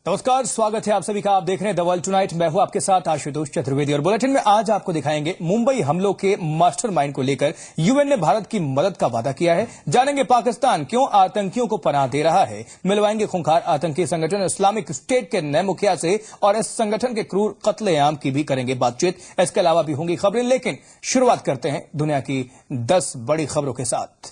नमस्कार, स्वागत है आप सभी का। आप देख रहे हैं द वर्ल्ड टुनाइट। मैं हूं आपके साथ आशुतोष चतुर्वेदी और बुलेटिन में आज आपको दिखाएंगे मुंबई हमलों के मास्टरमाइंड को लेकर यूएन ने भारत की मदद का वादा किया है। जानेंगे पाकिस्तान क्यों आतंकियों को पनाह दे रहा है। मिलवाएंगे खूंखार आतंकी संगठन इस्लामिक स्टेट के नए मुखिया से और इस संगठन के क्रूर कत्लेआम की भी करेंगे बातचीत। इसके अलावा भी होंगी खबरें, लेकिन शुरुआत करते हैं दुनिया की 10 बड़ी खबरों के साथ।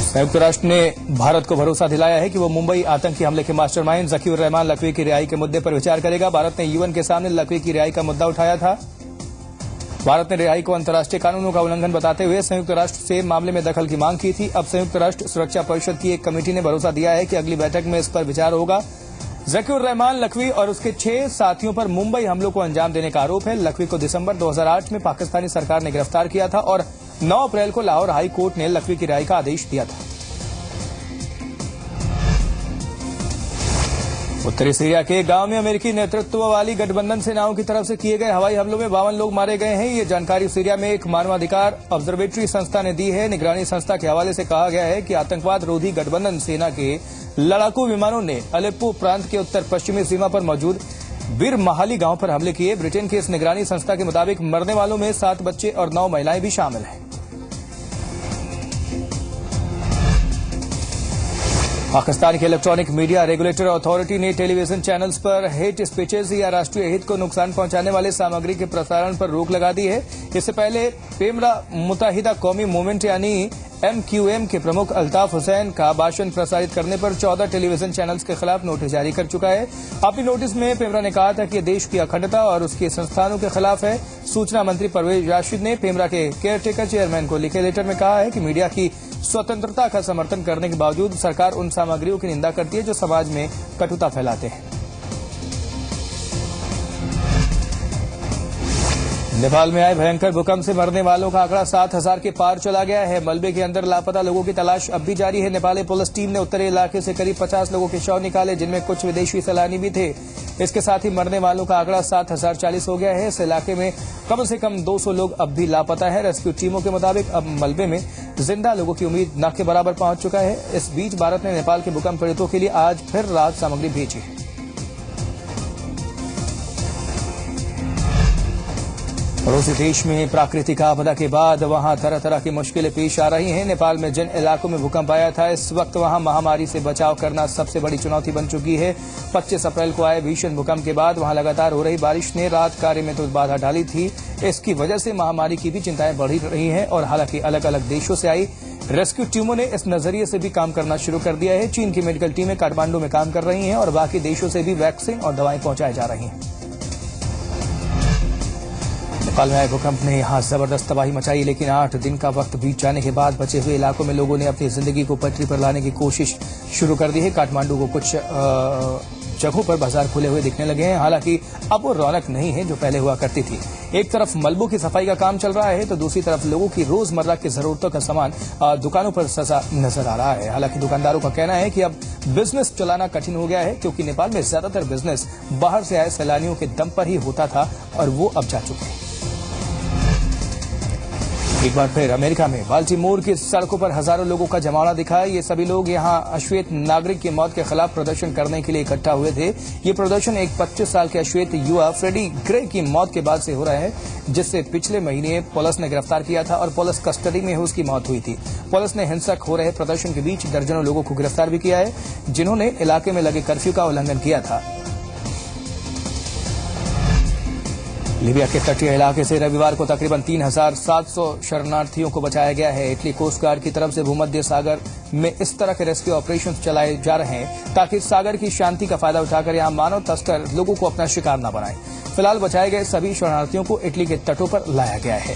संयुक्त राष्ट्र ने भारत को भरोसा दिलाया है कि वो मुंबई आतंकी हमले के मास्टरमाइंड ज़कीउर रहमान लखवी की रिहाई के मुद्दे पर विचार करेगा। भारत ने यूएन के सामने लखवी की रिहाई का मुद्दा उठाया था। भारत ने रिहाई को अंतर्राष्ट्रीय कानूनों का उल्लंघन बताते हुए संयुक्त राष्ट्र से मामले में दखल की मांग की थी। अब संयुक्त राष्ट्र सुरक्षा परिषद की एक कमेटी ने भरोसा दिया है कि अगली बैठक में इस पर विचार होगा। ज़कीउर रहमान लखवी और उसके 6 साथियों पर मुंबई हमलों को अंजाम देने का आरोप है। लखवी को दिसंबर 2008 में पाकिस्तानी सरकार ने गिरफ्तार किया था और 9 अप्रैल को लाहौर हाई कोर्ट ने लखवी की रिहाई का आदेश दिया था। उत्तरी सीरिया के गांव में अमेरिकी नेतृत्व वाली गठबंधन सेनाओं की तरफ से किए गए हवाई हमलों में 52 लोग मारे गए हैं। ये जानकारी सीरिया में एक मानवाधिकार ऑब्जर्वेटरी संस्था ने दी है। निगरानी संस्था के हवाले से कहा गया है कि आतंकवाद रोधी गठबंधन सेना के लड़ाकू विमानों ने अलेप्पो प्रांत के उत्तर पश्चिमी सीमा पर मौजूद बीर महाली गांव पर हमले किए। ब्रिटेन की इस निगरानी संस्था के मुताबिक मरने वालों में 7 बच्चे और 9 महिलाएं भी शामिल हैं। पाकिस्तान के इलेक्ट्रॉनिक मीडिया रेगुलेटर अथॉरिटी ने टेलीविजन चैनल्स पर हेट स्पीचेस या राष्ट्रीय हित को नुकसान पहुंचाने वाले सामग्री के प्रसारण पर रोक लगा दी है। इससे पहले पेमरा मुत्तहिदा कौमी मूवमेंट यानी MQM के प्रमुख अल्ताफ हुसैन का भाषण प्रसारित करने पर 14 टेलीविजन चैनल्स के खिलाफ नोटिस जारी कर चुका है। अपनी नोटिस में पेमरा ने कहा था कि देश की अखंडता और उसके संस्थानों के खिलाफ है। सूचना मंत्री परवेज राशिद ने पेमरा के केयरटेकर चेयरमैन को लिखे लेटर में कहा है कि मीडिया की स्वतंत्रता का समर्थन करने के बावजूद सरकार उन सामग्रियों की निंदा करती है जो समाज में कटुता फैलाते हैं। नेपाल में आए भयंकर भूकंप से मरने वालों का आंकड़ा 7000 के पार चला गया है। मलबे के अंदर लापता लोगों की तलाश अब भी जारी है। नेपाली पुलिस टीम ने उत्तरी इलाके से करीब 50 लोगों के शव निकाले, जिनमें कुछ विदेशी सैलानी भी थे। इसके साथ ही मरने वालों का आंकड़ा 7040 हो गया है। इस इलाके में कम से कम 200 लोग अब भी लापता है। रेस्क्यू टीमों के मुताबिक अब मलबे में जिंदा लोगों की उम्मीद न के बराबर पहुंच चुका है। इस बीच भारत ने नेपाल के भूकंप पीड़ितों के लिए आज फिर राहत सामग्री भेजी है। पड़ोसी देश में प्राकृतिक आपदा के बाद वहां तरह तरह की मुश्किलें पेश आ रही हैं। नेपाल में जिन इलाकों में भूकंप आया था, इस वक्त वहां महामारी से बचाव करना सबसे बड़ी चुनौती बन चुकी है। 25 अप्रैल को आए भीषण भूकंप के बाद वहां लगातार हो रही बारिश ने राहत कार्य में तो बाधा डाली थी। इसकी वजह से महामारी की भी चिंताएं बढ़ रही हैं और हालांकि अलग अलग देशों से आई रेस्क्यू टीमों ने इस नजरिए से भी काम करना शुरू कर दिया है। चीन की मेडिकल टीमें काठमांडू में काम कर रही हैं और बाकी देशों से भी वैक्सीन और दवाएं पहुंचाई जा रही हैं। नेपाल में आए भूकंप ने यहां जबरदस्त तबाही मचाई, लेकिन 8 दिन का वक्त बीत जाने के बाद बचे हुए इलाकों में लोगों ने अपनी जिंदगी को पटरी पर लाने की कोशिश शुरू कर दी है। काठमांडू को कुछ जगहों पर बाजार खुले हुए दिखने लगे हैं। हालांकि अब वो रौनक नहीं है जो पहले हुआ करती थी। एक तरफ मलबों की सफाई का काम चल रहा है तो दूसरी तरफ लोगों की रोजमर्रा की जरूरतों का सामान दुकानों पर सजा नजर आ रहा है। हालांकि दुकानदारों का कहना है कि अब बिजनेस चलाना कठिन हो गया है, क्योंकि नेपाल में ज्यादातर बिजनेस बाहर से आए सैलानियों के दम पर ही होता था और वो अब जा चुके हैं। एक बार फिर अमेरिका में बाल्टीमोर की सड़कों पर हजारों लोगों का जमावड़ा दिखा है। ये सभी लोग यहां अश्वेत नागरिक की मौत के खिलाफ प्रदर्शन करने के लिए इकट्ठा हुए थे। ये प्रदर्शन एक 25 साल के अश्वेत युवा फ्रेडी ग्रे की मौत के बाद से हो रहा है, जिससे पिछले महीने पुलिस ने गिरफ्तार किया था और पुलिस कस्टडी में उसकी मौत हुई थी। पुलिस ने हिंसक हो रहे प्रदर्शन के बीच दर्जनों लोगों को गिरफ्तार भी किया है, जिन्होंने इलाके में लगे कर्फ्यू का उल्लंघन किया था। लीबिया के तटीय इलाके से रविवार को तकरीबन 3700 शरणार्थियों को बचाया गया है। इटली कोस्ट गार्ड की तरफ से भूमध्य सागर में इस तरह के रेस्क्यू ऑपरेशन चलाए जा रहे हैं ताकि सागर की शांति का फायदा उठाकर यहां मानव तस्कर लोगों को अपना शिकार न बनाएं। फिलहाल बचाए गए सभी शरणार्थियों को इटली के तटों पर लाया गया है।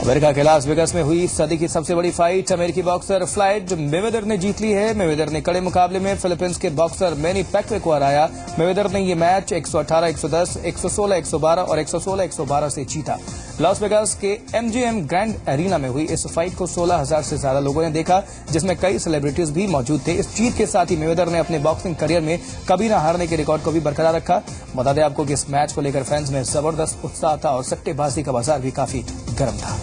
अमेरिका के लास वेगास में हुई सदी की सबसे बड़ी फाइट। अमेरिकी बॉक्सर फ्लाइड मेवेदर ने जीत ली है। मेवेदर ने कड़े मुकाबले में फिलीपींस के बॉक्सर मैनी पैक्वे को हराया। मेवेदर ने ये मैच 118-110, 116-112 और 116-112 से जीता। लास वेगास के MGM ग्रैंड एरिना में हुई इस फाइट को 16,000 से ज्यादा लोगों ने देखा, जिसमें कई सेलिब्रिटीज भी मौजूद थे। इस जीत के साथ ही मेवेदर ने अपने बॉक्सिंग करियर में कभी न हारने के रिकॉर्ड को भी बरकरार रखा। बता दें आपको कि इस मैच को लेकर फैंस में जबरदस्त उत्साह था और सट्टेबाजी का बाजार भी काफी गर्म था।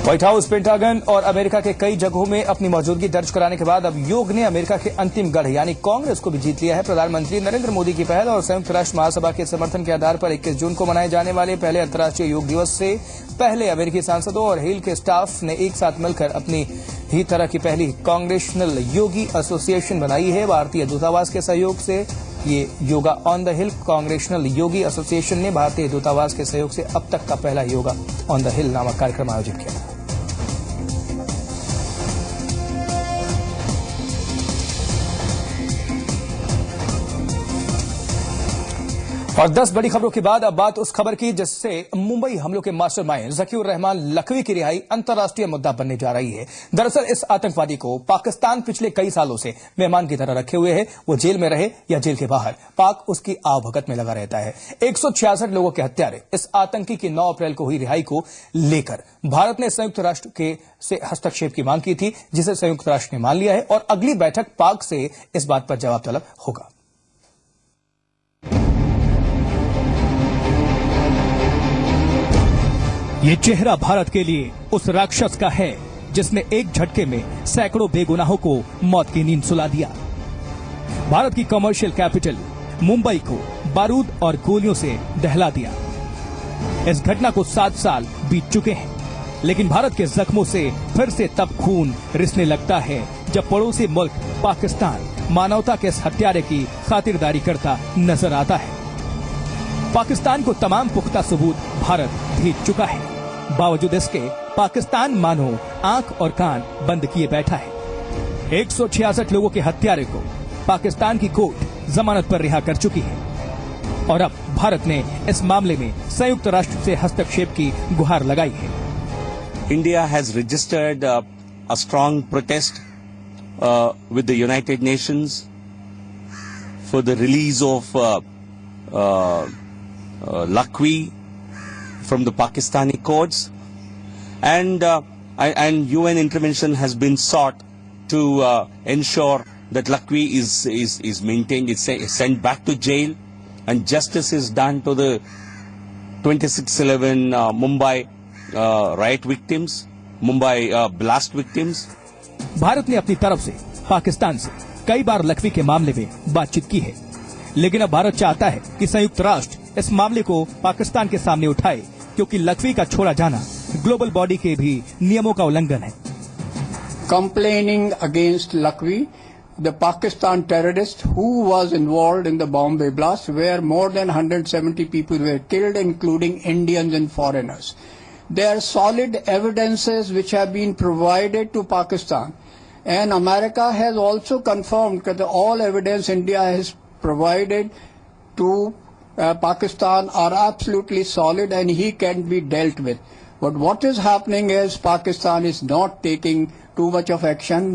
व्हाइट हाउस, पेंटागन और अमेरिका के कई जगहों में अपनी मौजूदगी दर्ज कराने के बाद अब योग ने अमेरिका के अंतिम गढ़ यानी कांग्रेस को भी जीत लिया है। प्रधानमंत्री नरेंद्र मोदी की पहल और संयुक्त राष्ट्र महासभा के समर्थन के आधार पर 21 जून को मनाए जाने वाले पहले अंतर्राष्ट्रीय योग दिवस से पहले अमेरिकी सांसदों और हिल के स्टाफ ने एक साथ मिलकर अपनी ही तरह की पहली कांग्रेशनल योगी एसोसिएशन बनाई है। भारतीय दूतावास के सहयोग से ये yoga on the hill congressional Yogi association ने भारतीय दूतावास के सहयोग से अब तक का पहला योगा ऑन द हिल नामक कार्यक्रम आयोजित किया। और 10 बड़ी खबरों के बाद अब बात उस खबर की जिससे मुंबई हमलों के मास्टरमाइंड ज़कीउर रहमान लखवी की रिहाई अंतर्राष्ट्रीय मुद्दा बनने जा रही है। दरअसल इस आतंकवादी को पाकिस्तान पिछले कई सालों से मेहमान की तरह रखे हुए है। वो जेल में रहे या जेल के बाहर, पाक उसकी आवभगत में लगा रहता है। 166 लोगों के हत्यारे इस आतंकी की 9 अप्रैल को हुई रिहाई को लेकर भारत ने संयुक्त राष्ट्र के से हस्तक्षेप की मांग की थी, जिसे संयुक्त राष्ट्र ने मान लिया है और अगली बैठक पाक से इस बात पर जवाब तलब होगा। ये चेहरा भारत के लिए उस राक्षस का है जिसने एक झटके में सैकड़ों बेगुनाहों को मौत की नींद सुला दिया। भारत की कमर्शियल कैपिटल मुंबई को बारूद और गोलियों से दहला दिया। इस घटना को 7 साल बीत चुके हैं, लेकिन भारत के जख्मों से फिर से तब खून रिसने लगता है जब पड़ोसी मुल्क पाकिस्तान मानवता के इस हत्यारे की खातिरदारी करता नजर आता है। पाकिस्तान को तमाम पुख्ता सबूत भारत भेज चुका है। बावजूद इसके पाकिस्तान मानो आंख और कान बंद किए बैठा है। 166 लोगों के हत्यारे को पाकिस्तान की कोर्ट जमानत पर रिहा कर चुकी है और अब भारत ने इस मामले में संयुक्त राष्ट्र से हस्तक्षेप की गुहार लगाई है। India has registered a strong protest with the United Nations for the release of Lakhvi from the Pakistani courts, and UN intervention has been sought to ensure that Lakhvi is maintained, is sent back to jail, and justice is done to the 26/11 Mumbai riot victims, Mumbai blast victims. Bharat ने अपनी तरफ से पाकिस्तान से कई बार लखवी के मामले में बातचीत की है, लेकिन अब भारत चाहता है कि संयुक्त राष्ट्र इस मामले को पाकिस्तान के सामने उठाए, क्योंकि लखवी का छोड़ा जाना ग्लोबल बॉडी के भी नियमों का उल्लंघन है। Complaining against Lakhvi, the Pakistan terrorist who was involved in the Bombay blast, where more than 170 people were killed, including Indians and foreigners. There are solid evidences which have been provided to Pakistan, and America has also confirmed that all evidence India has provided to Pakistan are absolutely solid and he can be dealt with. But what is happening is Pakistan is not taking too much of action.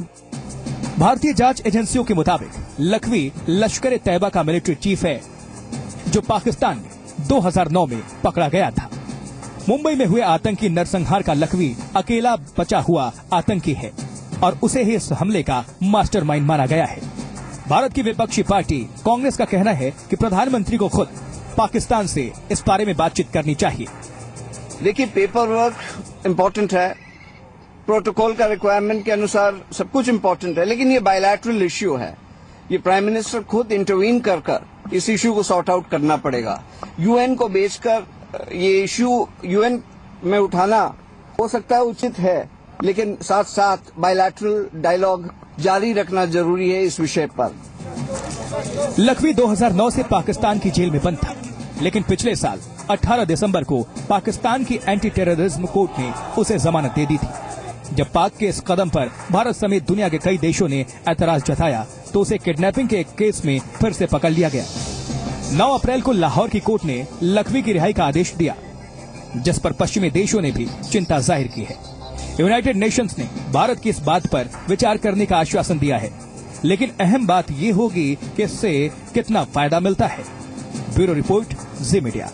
भारतीय जांच एजेंसियों के मुताबिक लखवी लश्कर ए तैयबा का military chief है, जो पाकिस्तान में 2009 में पकड़ा गया था। मुंबई में हुए आतंकी नरसंहार का लखवी अकेला बचा हुआ आतंकी है और उसे ही इस हमले का मास्टरमाइंड माना गया है। भारत की विपक्षी पार्टी कांग्रेस का कहना है कि प्रधानमंत्री को खुद पाकिस्तान से इस बारे में बातचीत करनी चाहिए। देखिए, पेपर वर्क इम्पोर्टेंट है, प्रोटोकॉल का रिक्वायरमेंट के अनुसार सब कुछ इम्पोर्टेंट है, लेकिन ये बायलैटरल इश्यू है। ये प्राइम मिनिस्टर खुद इंटरवीन कर इस इश्यू को सॉर्ट आउट करना पड़ेगा। यूएन को बेचकर ये इश्यू यूएन में उठाना हो सकता है उचित है, लेकिन साथ साथ बायलैटरल डायलॉग जारी रखना जरूरी है इस विषय पर। लखवी 2009 से पाकिस्तान की जेल में बंद था, लेकिन पिछले साल 18 दिसंबर को पाकिस्तान की एंटी टेररिज्म कोर्ट ने उसे जमानत दे दी थी। जब पाक के इस कदम पर भारत समेत दुनिया के कई देशों ने ऐतराज जताया तो उसे किडनैपिंग के एक केस में फिर से पकड़ लिया गया। 9 अप्रैल को लाहौर की कोर्ट ने लखवी की रिहाई का आदेश दिया, जिस पर पश्चिमी देशों ने भी चिंता जाहिर की है। यूनाइटेड नेशंस ने भारत की इस बात पर विचार करने का आश्वासन दिया है, लेकिन अहम बात ये होगी कि इससे कितना फायदा मिलता है। ब्यूरो रिपोर्ट, जी मीडिया।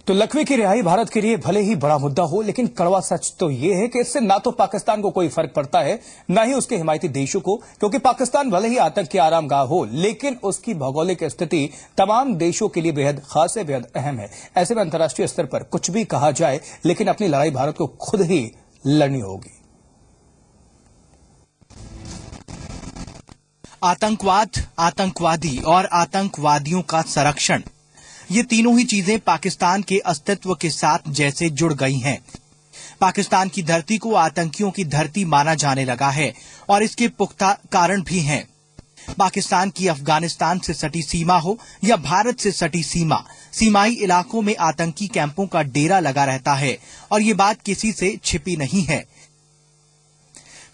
तो लखवी की रिहाई भारत के लिए भले ही बड़ा मुद्दा हो, लेकिन कड़वा सच तो यह है कि इससे ना तो पाकिस्तान को कोई फर्क पड़ता है, ना ही उसके हिमायती देशों को, क्योंकि पाकिस्तान भले ही आतंक की आरामगाह हो, लेकिन उसकी भौगोलिक स्थिति तमाम देशों के लिए बेहद खास है, बेहद अहम है। ऐसे में अंतर्राष्ट्रीय स्तर पर कुछ भी कहा जाए, लेकिन अपनी लड़ाई भारत को खुद ही लड़नी होगी। आतंकवाद, आतंकवादी और आतंकवादियों का संरक्षण, ये तीनों ही चीजें पाकिस्तान के अस्तित्व के साथ जैसे जुड़ गई हैं। पाकिस्तान की धरती को आतंकियों की धरती माना जाने लगा है और इसके पुख्ता कारण भी हैं। पाकिस्तान की अफगानिस्तान से सटी सीमा हो या भारत से सटी सीमा, सीमाई इलाकों में आतंकी कैंपों का डेरा लगा रहता है और ये बात किसी से छिपी नहीं है।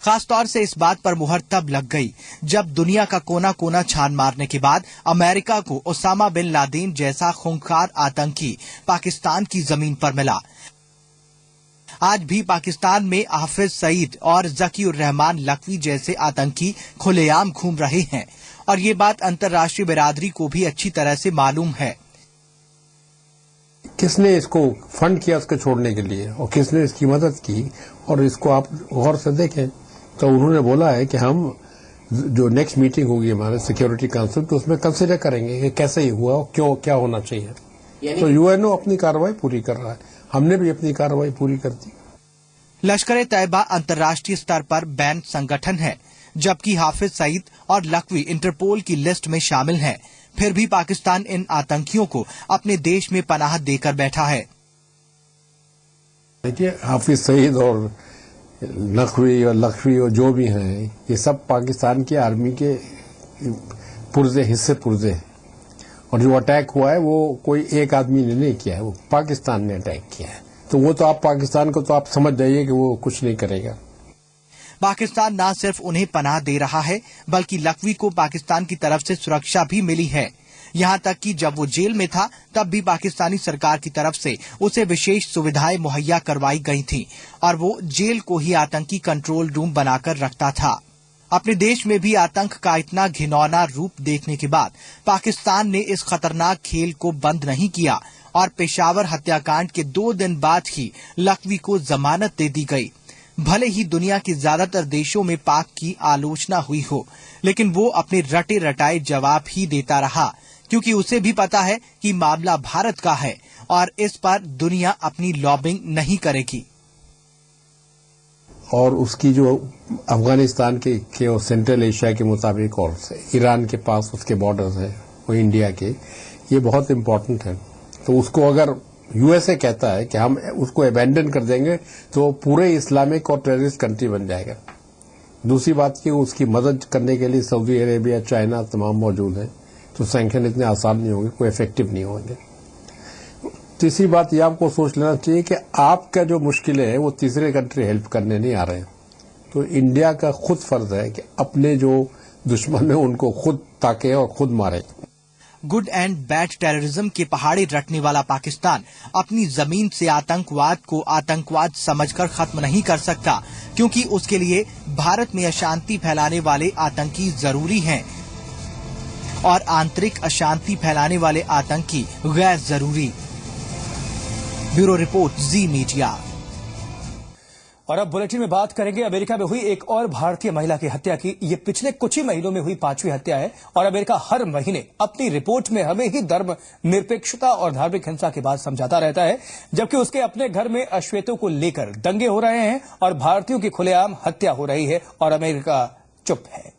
खासतौर से इस बात पर मुहर तब लग गई जब दुनिया का कोना कोना छान मारने के बाद अमेरिका को ओसामा बिन लादेन जैसा खूंखार आतंकी पाकिस्तान की जमीन पर मिला। आज भी पाकिस्तान में हाफिज सईद और जकीउर रहमान लखवी जैसे आतंकी खुलेआम घूम रहे हैं और ये बात अंतर्राष्ट्रीय बिरादरी को भी अच्छी तरह से मालूम है। किसने इसको फंड किया उसको छोड़ने के लिए और किसने इसकी मदद की, और इसको आप गौर से देखें तो उन्होंने बोला है कि हम जो नेक्स्ट मीटिंग होगी हमारे सिक्योरिटी काउंसिल, तो उसमें कंसिडर करेंगे कि कैसे ही हुआ और क्यों, क्या होना चाहिए। तो यूएनओ अपनी कार्रवाई पूरी कर रहा है, हमने भी अपनी कार्रवाई पूरी कर दी। लश्कर तैयबा अंतर्राष्ट्रीय स्तर पर बैन संगठन है, जबकि हाफिज सईद और लखवी इंटरपोल की लिस्ट में शामिल हैं। फिर भी पाकिस्तान इन आतंकियों को अपने देश में पनाह देकर बैठा है। देखिए, हाफिज सईद और लखवी और जो भी हैं, ये सब पाकिस्तान की आर्मी के पुर्जे हैं। और जो अटैक हुआ है वो कोई एक आदमी ने नहीं किया है, वो पाकिस्तान ने अटैक किया है। तो वो तो आप पाकिस्तान को तो आप समझ जाइए कि वो कुछ नहीं करेगा। पाकिस्तान न सिर्फ उन्हें पनाह दे रहा है, बल्कि लखवी को पाकिस्तान की तरफ से सुरक्षा भी मिली है। यहाँ तक कि जब वो जेल में था तब भी पाकिस्तानी सरकार की तरफ से उसे विशेष सुविधाएं मुहैया करवाई गई थीं और वो जेल को ही आतंकी कंट्रोल रूम बनाकर रखता था। अपने देश में भी आतंक का इतना घिनौना रूप देखने के बाद पाकिस्तान ने इस खतरनाक खेल को बंद नहीं किया और पेशावर हत्याकांड के 2 दिन बाद ही लखवी को जमानत दे दी गई। भले ही दुनिया के ज्यादातर देशों में पाक की आलोचना हुई हो, लेकिन वो अपने रटे रटाए जवाब ही देता रहा, क्योंकि उसे भी पता है कि मामला भारत का है और इस पर दुनिया अपनी लॉबिंग नहीं करेगी। और उसकी जो अफगानिस्तान के और सेंट्रल एशिया के मुताबिक और ईरान के पास उसके बॉर्डर्स हैं, वो इंडिया के, ये बहुत इम्पोर्टेंट है। तो उसको अगर यूएसए कहता है कि हम उसको अबैंडन कर देंगे तो पूरे इस्लामिक और टेररिस्ट कंट्री बन जाएगा। दूसरी बात की उसकी मदद करने के लिए सऊदी अरेबिया, चाइना तमाम मौजूद हैं, तो सैंक्शन इतने आसान नहीं होंगे, कोई इफेक्टिव नहीं होंगे। तीसरी बात यह आपको सोच लेना चाहिए कि आपका जो मुश्किलें हैं वो तीसरे कंट्री हेल्प करने नहीं आ रहे हैं। तो इंडिया का खुद फर्ज है कि अपने जो दुश्मन है उनको खुद ताके और खुद मारे। गुड एंड बैड टेररिज्म के पहाड़े रटने वाला पाकिस्तान अपनी जमीन से आतंकवाद को आतंकवाद समझकर खत्म नहीं कर सकता, क्योंकि उसके लिए भारत में अशांति फैलाने वाले आतंकी जरूरी हैं और आंतरिक अशांति फैलाने वाले आतंकी गैर जरूरी। ब्यूरो रिपोर्ट, जी मीडिया। और अब बुलेटिन में बात करेंगे अमेरिका में हुई एक और भारतीय महिला की हत्या की। ये पिछले कुछ ही महीनों में हुई 5वीं हत्या है और अमेरिका हर महीने अपनी रिपोर्ट में हमें ही धर्म निरपेक्षता और धार्मिक हिंसा की बात समझाता रहता है, जबकि उसके अपने घर में अश्वेतों को लेकर दंगे हो रहे हैं और भारतीयों की खुलेआम हत्या हो रही है और अमेरिका चुप है।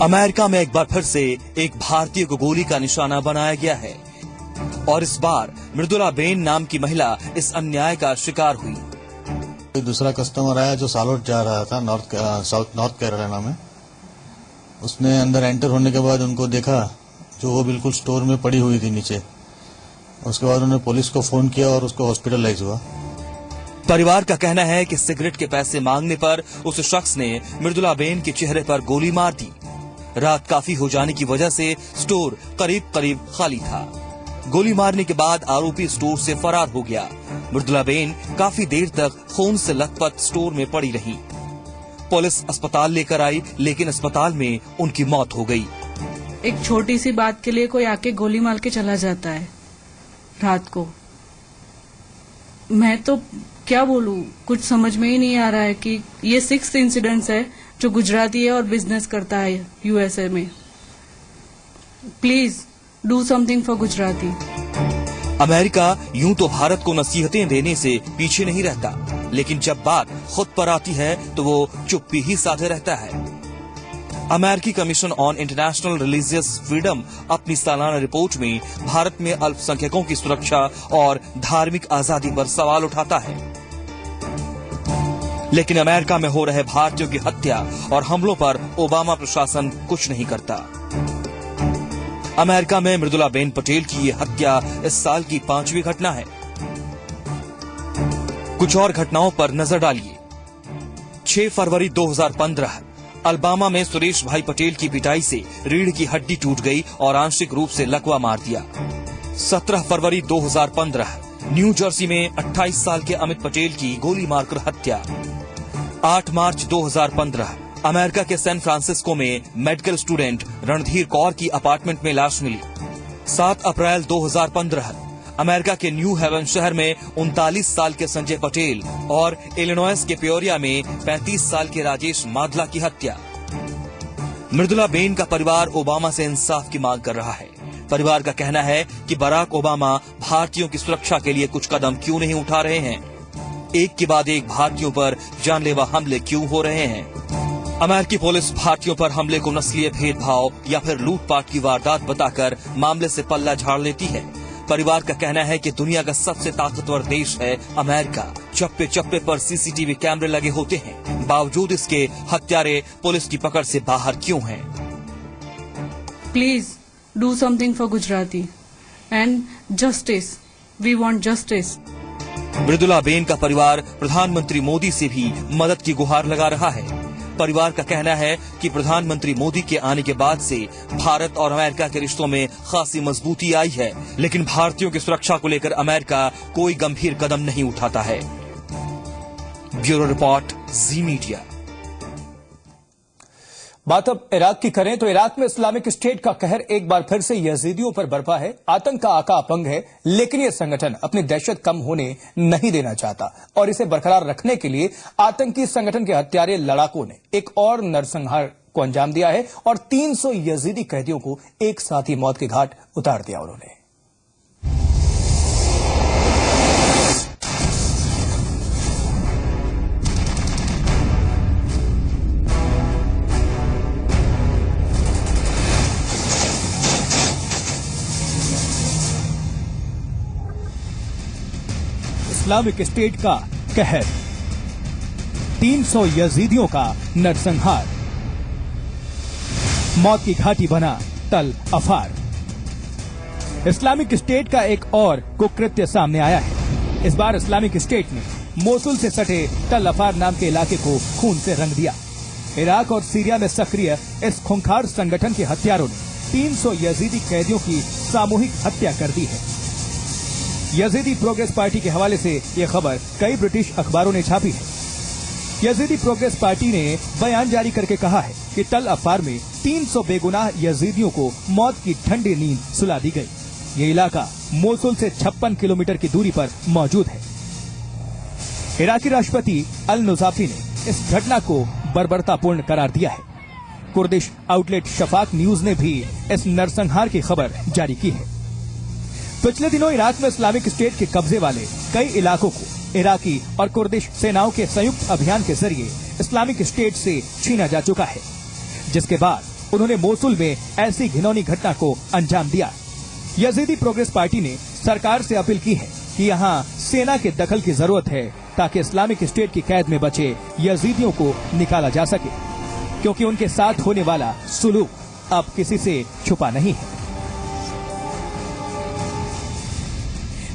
अमेरिका में एक बार फिर से एक भारतीय को गोली का निशाना बनाया गया है और इस बार मृदुला बेन नाम की महिला इस अन्याय का शिकार हुई। दूसरा कस्टमर आया जो सालोट जा रहा था नॉर्थ कैरोलिना में। उसने अंदर एंटर होने के बाद उनको देखा जो वो बिल्कुल स्टोर में पड़ी हुई थी नीचे। उसके बाद उन्होंने पुलिस को फोन किया और उसको हॉस्पिटलाइज हुआ। परिवार का कहना है कि सिगरेट के पैसे मांगने पर उस शख्स ने मृदुलाबेन के चेहरे पर गोली मार दी। रात काफी हो जाने की वजह से स्टोर करीब खाली था। गोली मारने के बाद आरोपी स्टोर से फरार हो गया। मृदुलाबेन काफी देर तक खून से लथपथ स्टोर में पड़ी रही। पुलिस अस्पताल लेकर आई, लेकिन अस्पताल में उनकी मौत हो गई। एक छोटी सी बात के लिए कोई आके गोली मार के चला जाता है रात को। मैं तो क्या बोलूं, कुछ समझ में ही नहीं आ रहा है कि ये 6th इंसिडेंट है जो गुजराती है और बिजनेस करता है यूएसए में। Please do something for Gujarati. America यूं तो भारत को नसीहतें देने से पीछे नहीं रहता, लेकिन जब बात खुद पर आती है तो वो चुप्पी ही साधे रहता है। अमेरिकी commission on international religious freedom अपनी सालाना रिपोर्ट में भारत में अल्पसंख्यकों की सुरक्षा और धार्मिक आजादी पर सवाल उठाता है। लेकिन अमेरिका में हो रहे भारतीयों की हत्या और हमलों पर ओबामा प्रशासन कुछ नहीं करता। अमेरिका में मृदुलाबेन पटेल की ये हत्या इस साल की 5वीं घटना है। कुछ और घटनाओं पर नजर डालिए। 6 फरवरी 2015 अलबामा में सुरेश भाई पटेल की पिटाई से रीढ़ की हड्डी टूट गई और आंशिक रूप से लकवा मार दिया। 17 फरवरी 2015 न्यू जर्सी में 28 साल के अमित पटेल की गोली मारकर हत्या। 8 मार्च 2015 अमेरिका के सैन फ्रांसिस्को में मेडिकल स्टूडेंट रणधीर कौर की अपार्टमेंट में लाश मिली। 7 अप्रैल 2015 अमेरिका के न्यू हेवन शहर में 39 साल के संजय पटेल और इलिनॉइस के पेओरिया में 35 साल के राजेश माधला की हत्या। मृदुलाबेन का परिवार ओबामा से इंसाफ की मांग कर रहा है। परिवार का कहना है कि बराक ओबामा भारतीयों की सुरक्षा के लिए कुछ कदम क्यों नहीं उठा रहे हैं। एक के बाद एक भारतीयों पर जानलेवा हमले क्यों हो रहे हैं। अमेरिकी पुलिस भारतीयों पर हमले को नस्लीय भेदभाव या फिर लूटपाट की वारदात बताकर मामले से पल्ला झाड़ लेती है। परिवार का कहना है कि दुनिया का सबसे ताकतवर देश है अमेरिका। चप्पे चप्पे पर सीसीटीवी कैमरे लगे होते हैं, बावजूद इसके हत्यारे पुलिस की पकड़ से बाहर क्यों हैं? Please do something for Gujarati and justice. We want justice. Mridulaben का परिवार प्रधानमंत्री मोदी से भी मदद की गुहार लगा रहा है। परिवार का कहना है कि प्रधानमंत्री मोदी के आने के बाद से भारत और अमेरिका के रिश्तों में खासी मजबूती आई है, लेकिन भारतीयों की सुरक्षा को लेकर अमेरिका कोई गंभीर कदम नहीं उठाता है। ब्यूरो रिपोर्ट, जी मीडिया। बात अब इराक की करें तो इराक में इस्लामिक स्टेट का कहर एक बार फिर से यजीदियों पर बरपा है। आतंक का आका अपंग है, लेकिन यह संगठन अपनी दहशत कम होने नहीं देना चाहता और इसे बरकरार रखने के लिए आतंकी संगठन के हत्यारे लड़ाकों ने एक और नरसंहार को अंजाम दिया है और 300 यजीदी कैदियों को एक साथ ही मौत के घाट उतार दिया। उन्होंने इस्लामिक स्टेट का कहर, 300 यजीदियों का नरसंहार, मौत की घाटी बना तल अफार। इस्लामिक स्टेट का एक और कुकृत्य सामने आया है। इस बार इस्लामिक स्टेट ने मोसुल से सटे तल अफार नाम के इलाके को खून से रंग दिया। इराक और सीरिया में सक्रिय इस खूंखार संगठन के हत्यारों ने 300 यजीदी कैदियों की सामूहिक हत्या कर दी है। यजीदी प्रोग्रेस पार्टी के हवाले से यह खबर कई ब्रिटिश अखबारों ने छापी है। यजीदी प्रोग्रेस पार्टी ने बयान जारी करके कहा है कि तल अफार में 300 बेगुनाह यजीदियों को मौत की ठंडी नींद सुला दी गई। ये इलाका मोसुल से 56 किलोमीटर की दूरी पर मौजूद है। इराकी राष्ट्रपति अल नुजाफी ने इस घटना को बर्बरतापूर्ण करार दिया है। कुर्दिश आउटलेट शफाक न्यूज ने भी इस नरसंहार की खबर जारी की है। पिछले दिनों इराक में इस्लामिक स्टेट के कब्जे वाले कई इलाकों को इराकी और कुर्दिश सेनाओं के संयुक्त अभियान के जरिए इस्लामिक स्टेट से छीना जा चुका है, जिसके बाद उन्होंने मोसुल में ऐसी घिनौनी घटना को अंजाम दिया। यजीदी प्रोग्रेस पार्टी ने सरकार से अपील की है कि यहाँ सेना के दखल की जरूरत है ताकि इस्लामिक स्टेट की कैद में बचे यजीदियों को निकाला जा सके, क्योंकि उनके साथ होने वाला सुलूक अब किसी से छुपा नहीं है।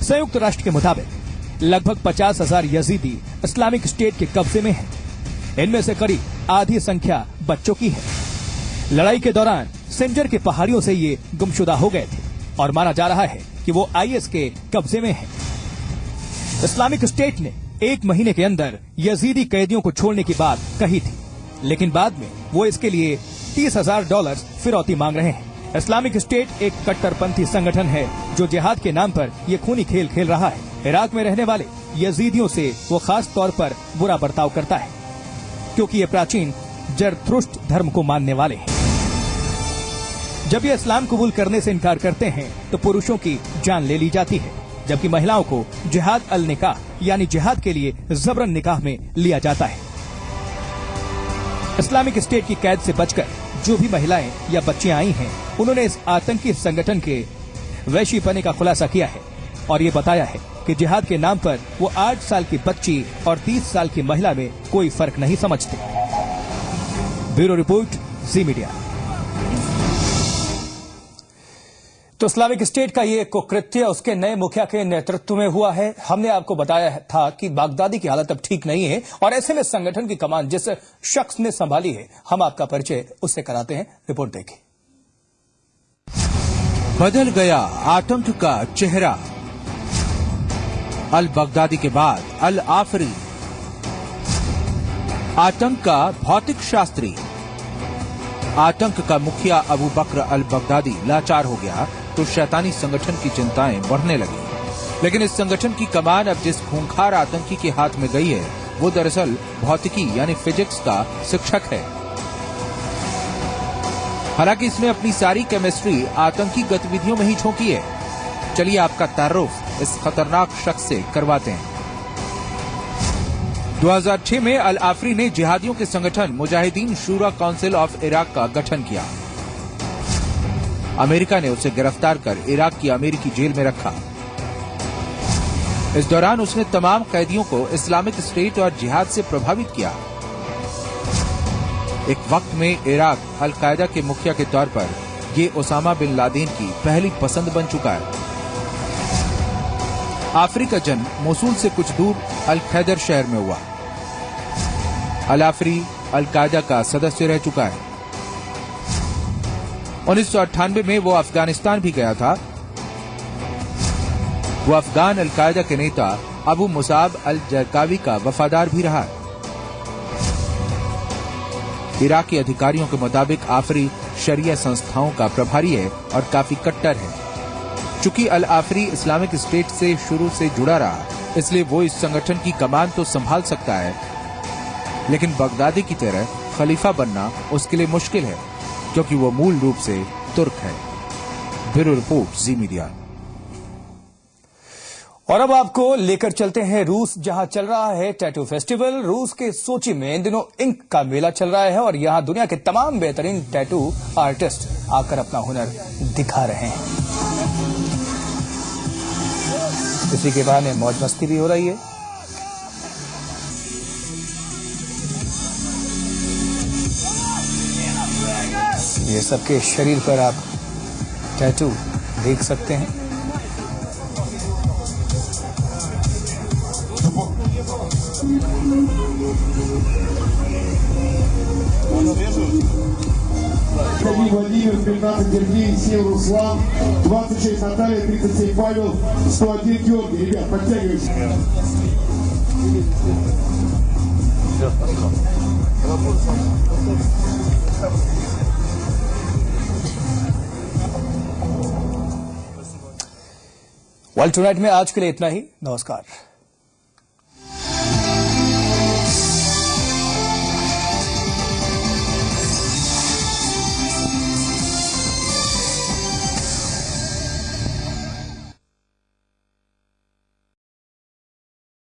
संयुक्त राष्ट्र के मुताबिक लगभग 50,000 यजीदी इस्लामिक स्टेट के कब्जे में हैं। इनमें से करीब आधी संख्या बच्चों की है। लड़ाई के दौरान सिंजर के पहाड़ियों से ये गुमशुदा हो गए थे और माना जा रहा है कि वो आईएस के कब्जे में हैं। इस्लामिक स्टेट ने 1 महीने के अंदर यजीदी कैदियों को छोड़ने की बात कही थी, लेकिन बाद में वो इसके लिए $30,000 फिरौती मांग रहे हैं। इस्लामिक स्टेट एक कट्टरपंथी संगठन है जो जिहाद के नाम पर ये खूनी खेल खेल रहा है। इराक में रहने वाले यजीदियों से वो खास तौर पर बुरा बर्ताव करता है, क्योंकि ये प्राचीन जरथुष्ट्र धर्म को मानने वाले हैं। जब ये इस्लाम कबूल करने से इनकार करते हैं तो पुरुषों की जान ले ली जाती है, जबकि महिलाओं को जिहाद अल निकाह यानी जिहाद के लिए जबरन निकाह में लिया जाता है। इस्लामिक स्टेट की कैद से बचकर जो भी महिलाएं या बच्चियां आई हैं, उन्होंने इस आतंकी संगठन के वैश्यपने का खुलासा किया है और ये बताया है कि जिहाद के नाम पर वो 8 साल की बच्ची और 30 साल की महिला में कोई फर्क नहीं समझते। ब्यूरो रिपोर्ट, जी मीडिया। तो इस्लामिक स्टेट का ये कुकृत्य उसके नए मुखिया के नेतृत्व में हुआ है। हमने आपको बताया था कि बागदादी की हालत अब ठीक नहीं है और ऐसे में संगठन की कमान जिस शख्स ने संभाली है, हम आपका परिचय उससे कराते हैं। रिपोर्ट देखिए। बदल गया आतंक का चेहरा। अल बगदादी के बाद अल आफरी, आतंक का भौतिक शास्त्री। आतंक का मुखिया अबू बकर अल बगदादी लाचार हो गया तो शैतानी संगठन की चिंताएं बढ़ने लगी। लेकिन इस संगठन की कमान अब जिस खूंखार आतंकी के हाथ में गई है, वो दरअसल भौतिकी यानी फिजिक्स का शिक्षक है। हालांकि इसने अपनी सारी केमिस्ट्री आतंकी गतिविधियों में ही झोंकी है। चलिए आपका तारुफ इस खतरनाक शख्स से करवाते हैं। 2006 में अल आफरी ने जिहादियों के संगठन मुजाहिदीन शूरा काउंसिल ऑफ इराक का गठन किया। अमेरिका ने उसे गिरफ्तार कर इराक की अमेरिकी जेल में रखा। इस दौरान उसने तमाम कैदियों को इस्लामिक स्टेट और जिहाद से प्रभावित किया। एक वक्त में इराक अल कायदा के मुखिया के तौर पर ये ओसामा बिन लादेन की पहली पसंद बन चुका है। आफरी का जन्म मोसूल से कुछ दूर अल खैदर शहर में हुआ। अल आफरी अल कायदा का सदस्य रह चुका है। 1998 में वो अफगानिस्तान भी गया था। वो अफगान अल कायदा के नेता अबू मुसाब अल जरकावी का वफादार भी रहा। इराकी अधिकारियों के मुताबिक आफरी शरिया संस्थाओं का प्रभारी है और काफी कट्टर है। चूंकि अल आफरी इस्लामिक स्टेट से शुरू से जुड़ा रहा, इसलिए वो इस संगठन की कमान तो संभाल सकता है, लेकिन बगदादी की तरह खलीफा बनना उसके लिए मुश्किल है, क्योंकि वो मूल रूप से तुर्क है। ब्यूरो रिपोर्ट, जी मीडिया। और अब आपको लेकर चलते हैं रूस, जहां चल रहा है टैटू फेस्टिवल। रूस के सोची में इन दिनों इंक का मेला चल रहा है और यहां दुनिया के तमाम बेहतरीन टैटू आर्टिस्ट आकर अपना हुनर दिखा रहे हैं। इसी के बहाने मौज मस्ती भी हो रही है। ये सबके शरीर पर आप टैटू देख सकते हैं। Владимир, 15 Сергей, 7 Руслан, 26 Наталья, 37 Павел, 101 Георгий. Ребят, подтягивайтесь. वर्ल्ड टुनाइट में आज के लिए इतना ही। नमस्कार।